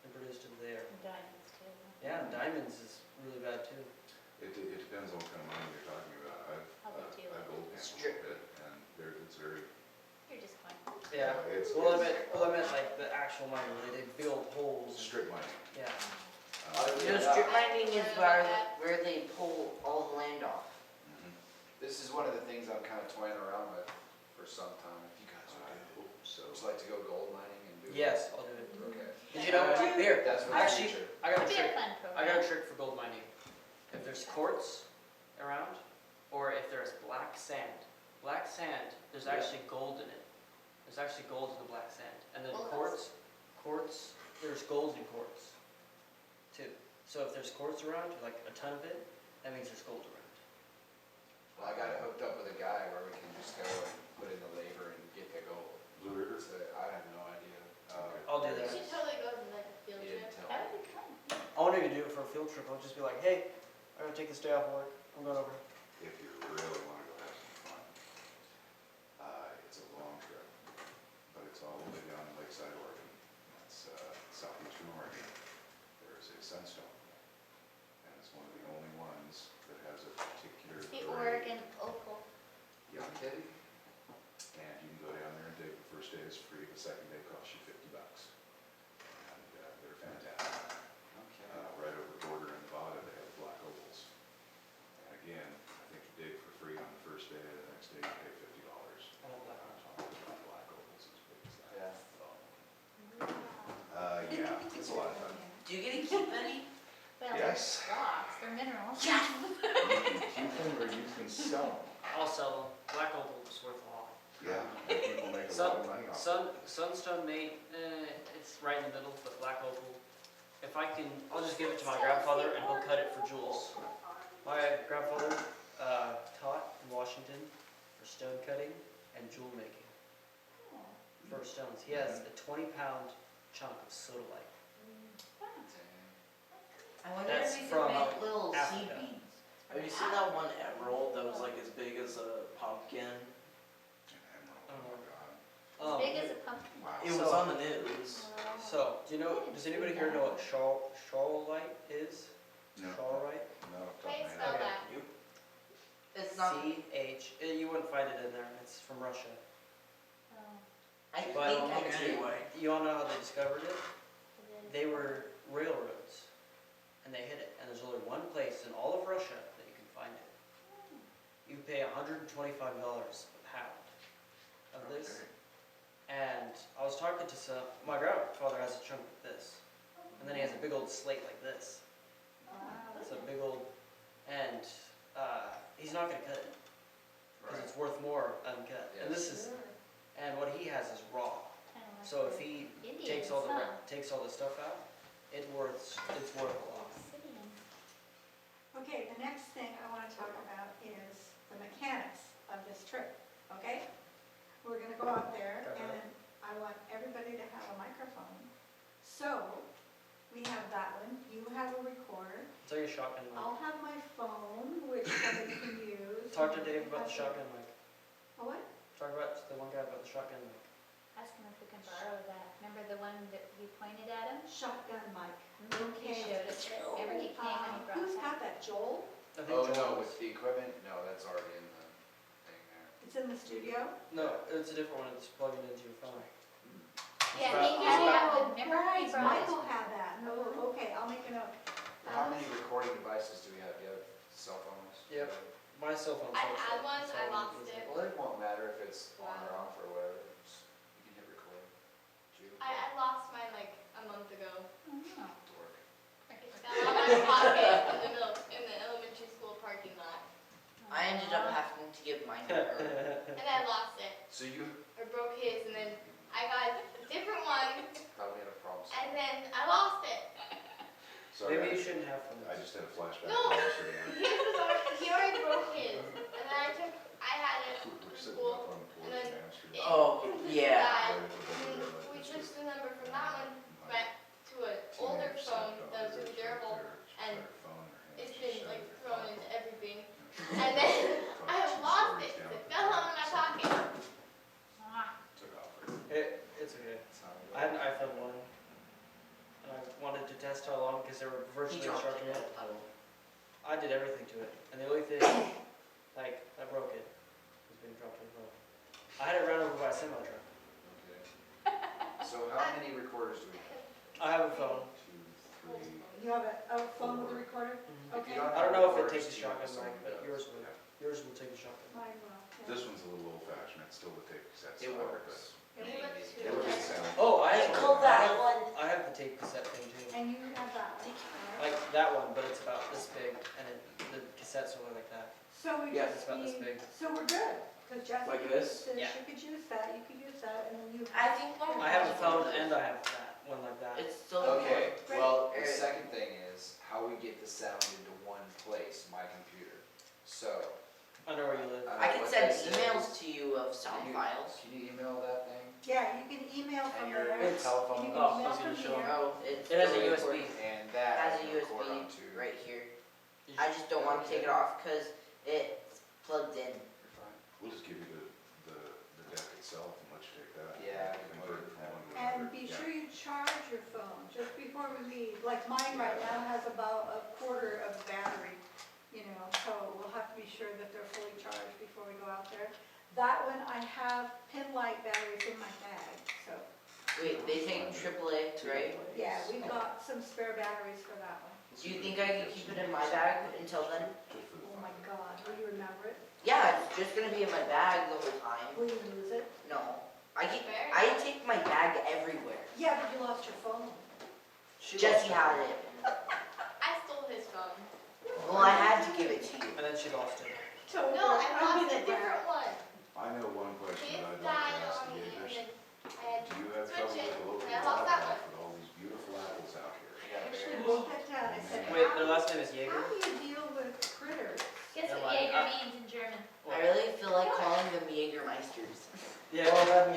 and produced into the air. And diamonds too. Yeah, and diamonds is really bad too. It depends on what kind of money you're talking about. How they do it. I've gold paneled a Strip. bit, and it's very, You're just fine. Yeah. it's Well, I meant like the actual mining, where they dig big old holes. and- strip mining. Yeah. No, strip mining is where they pull all the land off. Mhm. This is one of the things I'm kind of toying around with for some time. If you guys I would do. hope so. Would you like to go gold mining and do it? Yes, I'll do it. Okay. Did you know, here, That's what actually, future. I got a It'd be a trick. fun I program. got a trick for gold mining. If there's quartz around, or if there's black sand, there's actually gold in it. There's actually gold in the black sand. And then Well, quartz, there's gold in quartz too. So if there's quartz around, like a ton of it, that means there's gold around. Well, I got it hooked up with a guy where we can just go and put in the labor and get the gold. Blue River? So I have no idea. I'll do We that. should totally go to like a field He didn't trip. tell That me. would be fun. I won't even do it for a field trip. I'll just be like, hey, I'm gonna take this day off work. I'm going over. If you really want to go have some fun. It's a long trip, but it's all the way down in Lakeside, Oregon. That's southeastern Oregon. There's a sunstone, and it's one of the only ones that has a particular The grade. Oregon opal. Yeah, You kidding? and you can go down there and dig. The first day is free, the second day costs you $50. And they're fantastic. Okay. Right over the border in Nevada, they have black opals. And again, I think you dig for free on the first day, the next day you pay $50. I want black Black opals as big as that. Yeah. Yeah, it's a lot of fun. Do you get to keep any? Well, Yes. they're rocks, they're minerals. You can keep them or you can sell them. I'll sell them. Black opal is worth a lot. Yeah, and people make a lot of money off it. Sunstone mate, it's right in the middle, but black opal. If I can, I'll just give it to my grandfather and he'll cut it for jewels. My grandfather taught in Washington for stone cutting and jewel making for stones. He has a 20-pound chunk of sodalite. I wonder That's if we from could make little seed Africa. beans. Have you seen that one emerald that was like as big as a pumpkin? An emerald, Oh. oh my God. As big as a pumpkin. Wow. It was So- on the news. So, does anybody here know what Charlite is? No, Charlite? no, off the How do you top of my spell head. that? It's not, C-H, you wouldn't find it in there, it's from Russia. I think But I don't I think do. Anyway, You all know how they discovered it? They were railroads, and they hid it. And there's only one place in all of Russia that you can find it. You pay $125 a pound of this. Okay. And I was talking to my grandfather has a chunk like this, and then he has a big old slate like this. It's a big old, and he's not gonna cut it. because Right. it's worth more uncut. And this is, and what he has is raw. Kinda like So if the he Indians, takes all the, huh? takes all the stuff out, it's worth a lot. Obsidian. Okay, the next thing I want to talk about is the mechanics of this trip, okay? We're gonna go out there Okay. and I want everybody to have a microphone. So, we have that one, you have a recorder, Tell your shotgun mic. I'll have my phone, which somebody can use. Talk to Dave about the shotgun mic. A what? Talk about the one guy about the shotgun mic. Ask him if we can borrow that. Remember the one that you pointed at him? Shotgun mic. He showed us it. Remember he came and he brought Who's that? got that, Joel? I think Oh, Joel no, is- with the equipment, no, that's already in the thing there. It's in the studio? No, it's a different one. It's plugging into your phone. Yeah, Right. he used that one. Oh, Remember he right, brought his Michael had that. Oh, okay, I'll make a note. How many recording devices do we have? Do you have cell phones? Yep. My cell phone. I had one, I lost it. Well, it won't matter if it's on or off or whatever, just, you can hit record. Jude, I lost mine like a month ago. Oh, no. to work. It fell out of my pocket in the elementary school parking lot. I ended up having to give mine to her. And I lost it, So you or broke his, and then I got a different one, probably had a problem. and then I lost it. Sorry, Maybe you I shouldn't have phones. just had a flashback No. to yesterday. He already broke his, and then I had it, We're sitting up on the porch And then in Amsterdam. Oh, yeah. died. And then we switched the number from that one back to an older phone that was really durable, and it's been like thrown into everything. And then I lost it, 'cause it fell out of my pocket. Ah, Took off. It's okay. That's how it I had an goes. iPhone 1. And I wanted to test how long because they were He virtually dropped charging it. it. I did everything to it. And the only thing, like, that broke it was being dropped in the road. I had it run over by a semi truck. Okay. So how many recorders do we have? I have a phone. 2, 3. You have a phone with a recorder? If you Okay. don't I don't have know if it recorders, takes a do you have shotgun someone mic, who but does? yours will. Yours will take a shotgun. Mine will. yeah. This one's a little old fashioned, it's still the tape cassette It style, works. It Maybe. works but too. it would sound. Oh, I I call that one. I have the tape cassette thing too. And you have that one. Alright. Like that one, but it's about this big, and the cassette's only like that. So we Yeah, just it's about this need, big. so we're good, because Jessica Like this? says Yeah. you could use that, you could use that, and then you. I think one. I have a phone and I have that one like that. It's still. Okay, Great. well, the Great. second thing is how we get the sound into one place, my computer. So. I know where you live. don't I know can what send this is. emails to you of sound Can you- files. Can you email that thing? Yeah, you can email And from your there. It's- telephone? You can Oh, email easy to from show. here. No, it's. It has a still USB. recording. And It that has a I can record USB onto. right here. I just don't want to take it off because it's plugged in. You're fine. We'll just give you the deck itself and let you take that. Yeah, I can Convert plug it it from one to And another. be Yeah. sure you charge your phone just before we leave. Like mine right now has about a quarter of battery, you know, so we'll have to be sure that they're fully charged before we go out there. That one, I have pin light batteries in my bag, so, Wait, they take AAA, right? yeah, we've got some spare batteries for that one. Do you think I could keep it in my bag until then? Just for the Oh my fun. God, will you remember it? Yeah, it's just gonna be in my bag the whole time. Will you lose it? No. I take my bag everywhere. Yeah, but you lost your phone. Jesse had it. I stole his phone. Well, I had to give it to you. And then she lost it. So No, I I'll lost be a the different one. I know one question His that I'd like died to ask on the me, and neighbors. then I had Do you have trouble switch with it, the local and I lost that wildlife one. with all these beautiful apples out here? Yeah, Actually very- wrote that down. I said, Wait, how their last name is Jaeger? do you deal with critters? Guess Never what mind. Jaeger means in German? I really feel like calling them Jägermeisters. Yeah,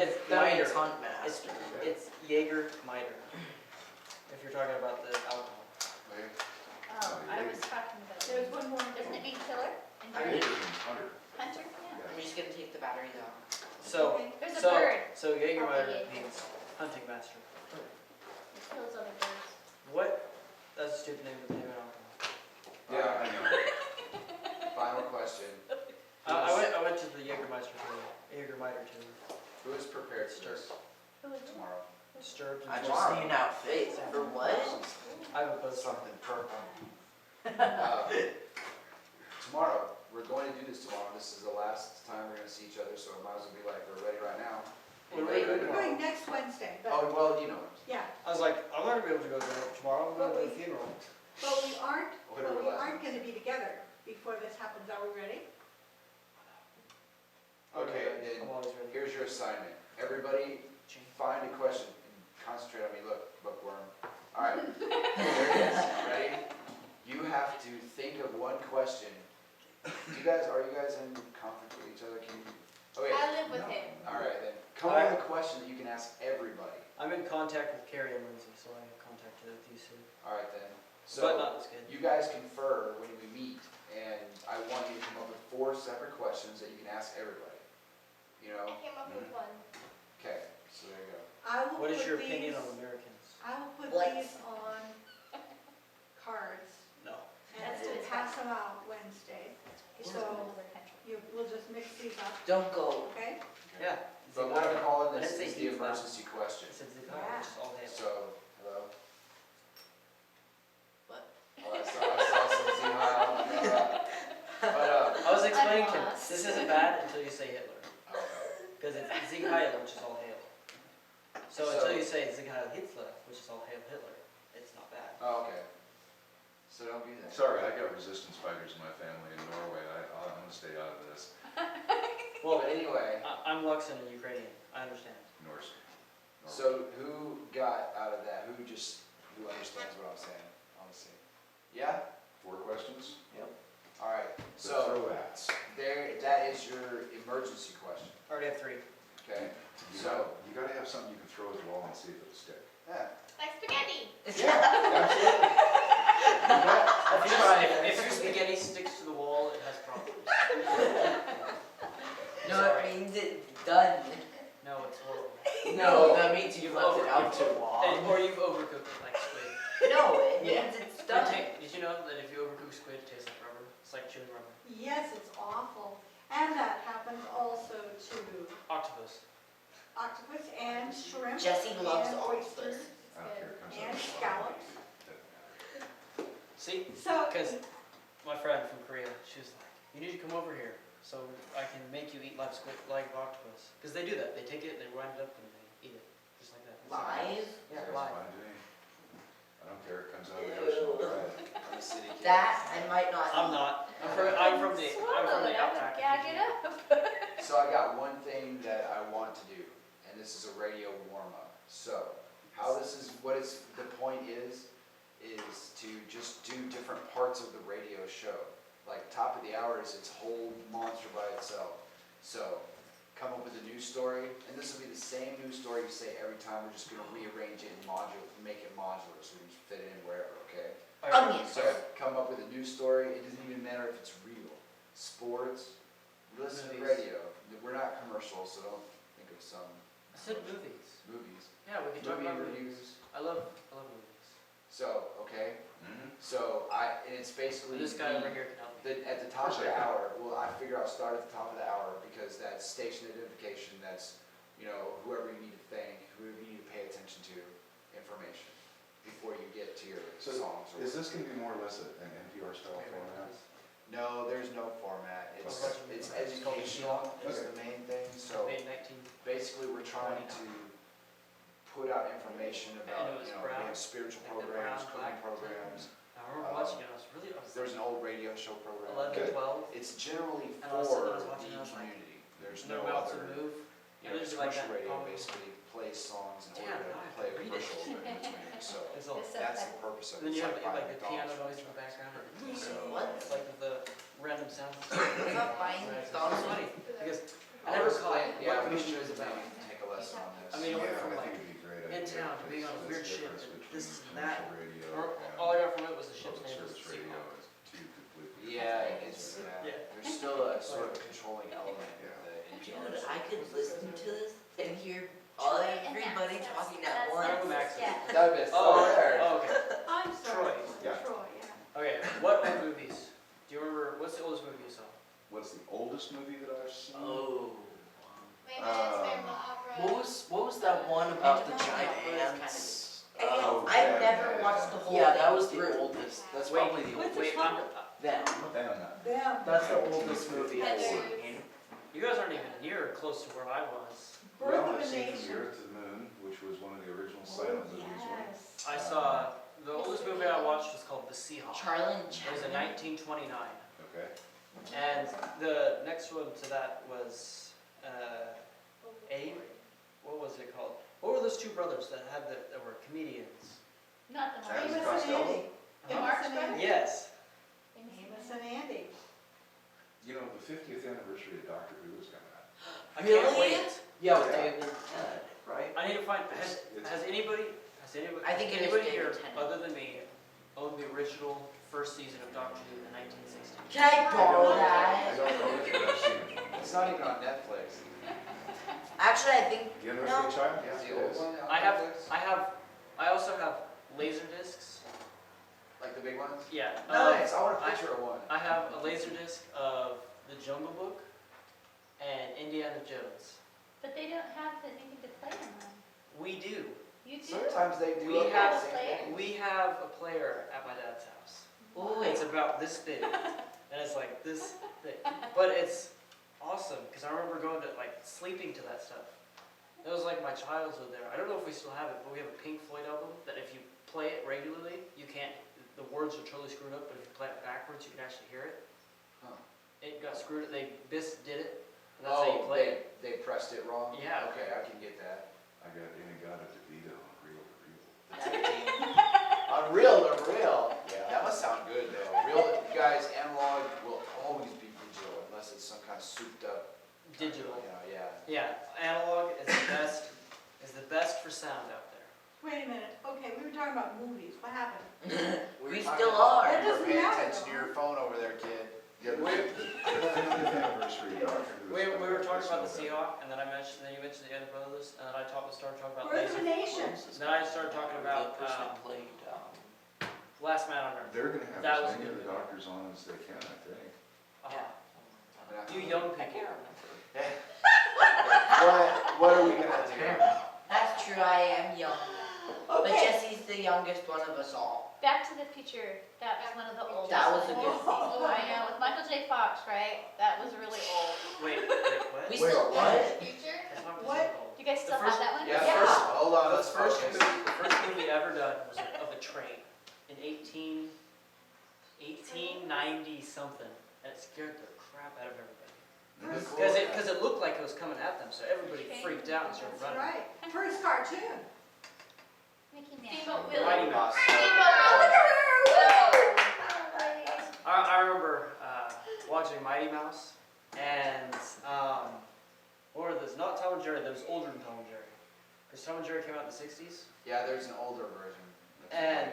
it's That Miter. means hunt master. It's Jaeger Miter. If you're talking about the alcohol. Okay. Oh, I was talking about. There's one more. Doesn't it mean killer in I German? really- Hunter. Hunter? Yeah. I'm just gonna take the batteries out. So, Okay. There's a so, bird. so Jaeger Miter Okay. means hunting master. It kills other birds. What? That's a stupid name to name an alcohol. Yeah, I know. Final question. I went to the Jägermeister today. Jägermeister today. Who is prepared for this Who is it? tomorrow? Disturbed and I just- just need an outfit. For what? I have a poster. Something purple. Tomorrow, we're going to do this tomorrow. This is the last time we're gonna see each other, so it might as well be like, we're ready right now. We're Anybody ready ready? We're going next Wednesday, but, Oh, well, you know. yeah, I was like, I'm not gonna be able to go to work tomorrow. I'm going to the funeral. but we aren't Whatever last gonna be together before this happens. Are we ready? always ready. Here's your assignment. Everybody, find a question and concentrate on me. Look, bookworm. All right, there it is. Ready? You have to think of one question. Are you guys in conflict with each other? Can you? Okay. I live with him. All right then. Come up with a question that you can ask everybody. I'm in contact with Carrie and Lindsay, so I have contacted with you soon. All right then. But So not as good. you guys confer when we meet, and I want you to come up with 4 separate questions that you can ask everybody. You know? I came up with one. Okay. So there you go. I will What is put your opinion these- on Americans? I will put What? these on cards No. and Let's do it. pass them out Wednesday. It's So- from another country. We'll just mix these up, Don't go. okay? Yeah. But what I'm calling this I didn't is say the heat emergency question. It says the Yeah. which is all hail. So, hello? What? Oh, I saw some Z-Hile. But, I was explaining to him, lost. this isn't bad until you say Hitler. okay. Because it's Sieg Heil, which is all hail. So So- until you say Sieg Heil Hitler, which is all hail Hitler, it's not bad. Oh, okay. So don't be that. Sorry, I got resistance fighters in my family in Norway. I'm gonna stay out of this. Well, But anyway, I'm Luxon and Ukrainian, I understand. Norse. so who got out of that? Who understands what I'm saying, honestly? Yeah? 4 questions? All right. So So throw at. that is your emergency question, I already have 3. okay? You gotta have something you can throw at the wall and see if it'll stick. Yeah. Like spaghetti. Absolutely. If your spaghetti sticks to the wall, it has problems. No, Sorry. it means it's done. No, it's horrible. No, that means you've left it out too And, long. or you've overcooked it like squid. No, it Yeah. means it's Did done. you know that if you overcook squid, it tastes like rubber? It's like chewing rubber. Yes, it's awful. And that happens also to Octopus. octopus and shrimp. Jesse loves and octopus. oysters I don't care, it comes out. and of the scallops. bottom. See? So, Because my friend from Korea, she was like, you need to come over here so I can make you eat live squid, like octopus. Because they do that. They take it, they wind it up, and they eat it. Just like that. Live? Yeah, That's live. fine to me. I don't care, it comes out of the ocean, all right. I'm a city kid. That I might not. I'm not. I'm from the Swallow it, I would outback. gag it up. So I got one thing that I want to do, and this is a radio warm-up. So, the point is to just do different parts of the radio show. Like top of the hour is its whole monster by itself. So, come up with a news story, and this will be the same news story you say every time. We're just gonna rearrange it and make it modular, so we can fit it in wherever, okay? Onions. So, come up with a news story, it doesn't even matter if it's real. Sports, listen to the Movies. radio. We're not commercial, so don't think of some I said movies. movies. Yeah, we can talk Movie about movies. reviews. I love movies. So, okay, Mhm. so and it's basically. This guy over here can help me. At the top of the hour, well, I figure I'll start at the top of the hour because that's station identification, that's, whoever you need to thank, whoever you need to pay attention to, information, before you get to your So, songs. or Is this gonna be more or less an NPR style format? No, there's no format, it's Okay. educational, is Okay. the main thing, so Made 19. basically we're trying to put out information And about, it was we brown, have spiritual like the programs, brown, cooking black. programs, I remember watching it. I was really. there's an old radio show program. 11, Good. 12. It's generally And all of a sudden I for was the watching it, I was like, community. There's No no mouths to other, move. And there's like commercial that radio problem. basically plays songs in Damn, order now I to play a have to read it. commercial in between, so It's all. This that's is the purpose of it. Then you It's have buying like the piano McDonald's noise in the background. So, What? It's like the random sounds. I'm not buying It's McDonald's. funny because I I'll never explain, caught yeah, what we movie should it was about. take a lesson on this. I mean, Yeah, went from, I like, think it'd be a great in idea, town to being on because weird that's shit difference and between this and commercial that. radio and All I got from it was the ship's public name was service radio Seahawk. is two completely. Yeah, Yeah. there's still a sort of controlling element with the NPR. Dude, I could listen to this and hear everybody talking at Random once. accent. Yeah. That'd be Oh, there. oh, okay. I'm sorry, Troy. Yeah. Troy, yeah. Okay, what old movies? Do you remember, what's the oldest movie you saw? What's the oldest movie that I've seen? Oh. Les Mis, Phantom Opera. What was that one about the giant Phantom ants? Oh, I've yeah, never yeah, watched yeah. the whole Yeah, thing that was the through. oldest. That's Wait, probably the what's oldest. it called? Them. Them. Them. That's the oldest movie I've Heather. seen. You guys aren't even near close to where I was. Birth Well, of I've a seen From the Nation. Earth to the Moon, which was one of the original Oh, silent movies. yes. I saw, the oldest movie I watched was called The Seahawk. Charlie and It was in Chaplin. 1929. Okay. And the next one to that was Abe? What was it called? What were those two brothers that were comedians? Not the Travis Amos Marx. and Andy. The Amos Marx and Brothers? Andy. Yes. Amos and Andy. You know, the 50th anniversary of Doctor Who is coming up. I can't Really? wait. Yeah, with Yeah. David Tennant, right? I need to find, has It's- anybody, I think it is anybody David here, Tennant. other than me, owned the original first season of Doctor Who in the 1960s? Can I borrow I that? don't know if you've seen it. It's not even on Netflix. Actually, I think, The End of No. the Child? Is Yeah, the it old is. one on I have, Netflix? I also have laser discs. Like the big ones? Yeah. Nice, I want a picture of one. I have a laser disc of The Jungle Book and Indiana Jones. But they don't have anything to play them on. We do. You do? Sometimes they do. We up have the same player? thing. We have a player at my dad's house. ooh, It's about this big, and it's like this thick. But it's awesome because I remember going to like sleeping to that stuff. It was like my childhood there. I don't know if we still have it, but we have a Pink Floyd album that if you play it regularly, you can't. The words are totally screwed up, but if you play it backwards, you can actually hear it. Huh. It got screwed. Biss did it, and that's how you Oh, play it. they pressed it wrong? Yeah. Okay, I can get that. I got Inagata DeVito on reel to reel. Unreal to real. Yeah. That must sound good though. Real, you guys, analog will always be digital unless it's some kind of souped up. Digital. You know, yeah. Yeah, analog is the best. Is the best for sound out there. Wait a minute, okay, we were talking about movies, what happened? we were still talking about- are. That doesn't Pay matter, attention to though. your phone over there, kid. Yeah, the 50th anniversary of Doctor Who. is We coming were up talking this about the November. Seahawk, and then you mentioned the other brothers, and then I started talking about Birth of a laser. Nation. Then I started talking about The person that played, Last Man on Earth. They're gonna have That as was many of good. the doctors on as they can, I think. You young I people. can't remember. What are we gonna do? That's true, I am young. But Okay. Jesse's the youngest one of us all. Back to the Future, that was one of the oldest. That was a good ones. season. I know, with Michael J. Fox, right? That was really old. Wait, what? We Wait, still what? what? Future? That's not What? old. Do you guys still The have that one? Yeah, Yeah. first, hold on, The let's first focus. movie ever done was of a train in 1890 something, and it scared the crap out of everybody. Because it looked like it was coming at them, so everybody freaked out and started That's running. right, first cartoon. Mickey Steamboat Mouse. Willie. Mighty Mouse. I remember watching Mighty Mouse, and what were those? Not Tom and Jerry. Those older than Tom and Jerry. Because Tom and Jerry came out in the 60s. Yeah, there's an older version. And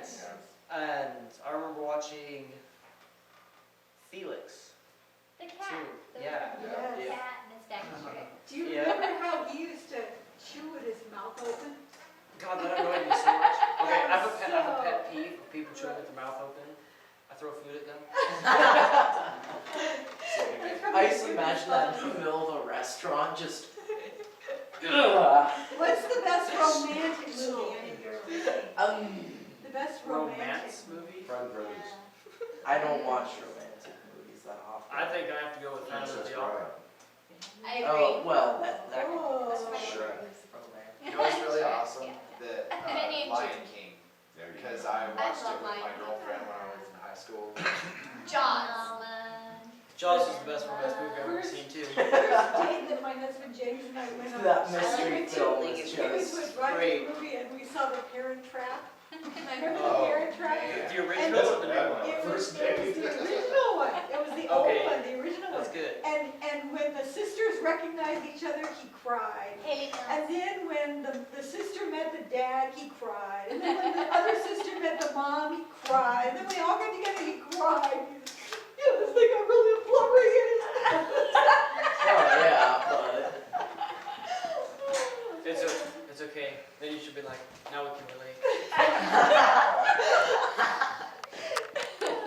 Yeah. and I remember watching Felix The cat. too. The Yeah. little Yeah. cat and his back trick. Do you Yeah. remember how he used to chew with his mouth open? God, that annoyed me so much. Okay, I have a That pet, was I have a so- pet peeve of people chewing with their mouth open. I throw food at them. I used to imagine that in the middle of a restaurant, just. Ugh. What's the best romantic movie any of you have ever seen? The best romantic. Romance movie? Fred Brothers. I don't watch romantic movies that often. I think I have to go with Phantom of Princess the Opera. I agree. Oh, well, that could Oh. Shrek. romantic. You know what's really awesome? Yeah. The Penny and Lion June. King. There you go. Because I watched love it with my Lion King. girlfriend when I was in high school. Jaws. Jaws is the best romance movie I've ever First- seen too. First day that my husband James and I went on. That I mystery went to- film League is of We went just. to a drive-in great. movie and we saw The Parent Trap. Remember The Oh, Parent Trap? man. The original or the new one? It was First the original one. It was the old Okay. one, the original That's one. good. And when the sisters recognized each other, he cried. Haley And then when the sister met the dad, he cried. And then when the other sister met the mom, he cried. And then we all got together, he cried.